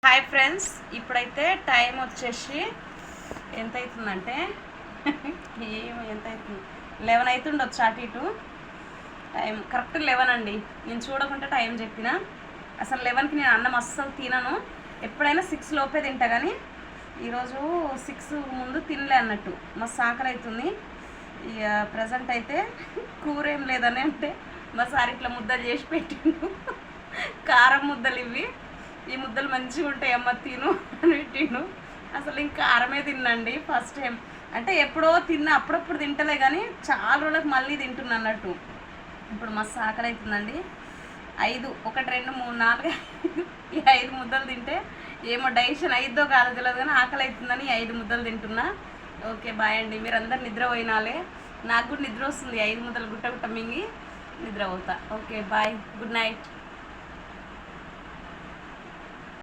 Hi friends, ఇప్పుడైతే time వచ్చేసి ఎంత అవుతుందంటే ఎంత అవుతుంది 11 అవుతుండొచ్చు. అటు ఇటు టైం కరెక్ట్ 11 అండి. నేను చూడకుండా టైం చెప్పిన. అసలు 11కి నేను అన్నం అస్సలు తినను. ఎప్పుడైనా 6 లోపే తింటా, కానీ ఈరోజు 6 ముందు తినలే అన్నట్టు. మా ఆకలి అవుతుంది. ఇక ప్రజెంట్ అయితే కూర ఏం లేదని అంటే మా సార్ ఇట్లా ముద్దలు చేసి పెట్టిండు. కారం ముద్దలు ఇవి. ఈ ముద్దలు మంచిగా ఉంటాయి అమ్మ, తిను అని తిను. అసలు ఇంకా కారమే తిన్నండి ఫస్ట్ టైం. అంటే ఎప్పుడో తిన్నా, అప్పుడప్పుడు తింటలే, కానీ చాలా రోజులకు మళ్ళీ తింటున్నా అన్నట్టు. ఇప్పుడు మస్తు ఆకలి అవుతుందండి. 5 1 2 3 4 5 ఈ 5 ముద్దలు తింటే ఏమో డైజెషన్ అయిద్దో కాదో తెలియదు, కానీ ఆకలి అవుతుందని 5 ముద్దలు తింటున్నా. ఓకే, బాయ్ అండి. మీరు అందరు నిద్ర పోయినాలే. నాకు కూడా నిద్ర వస్తుంది. 5 ముద్దలు గుట్ట గుట్ట మింగి నిద్ర పోతా. Okay, bye, good night.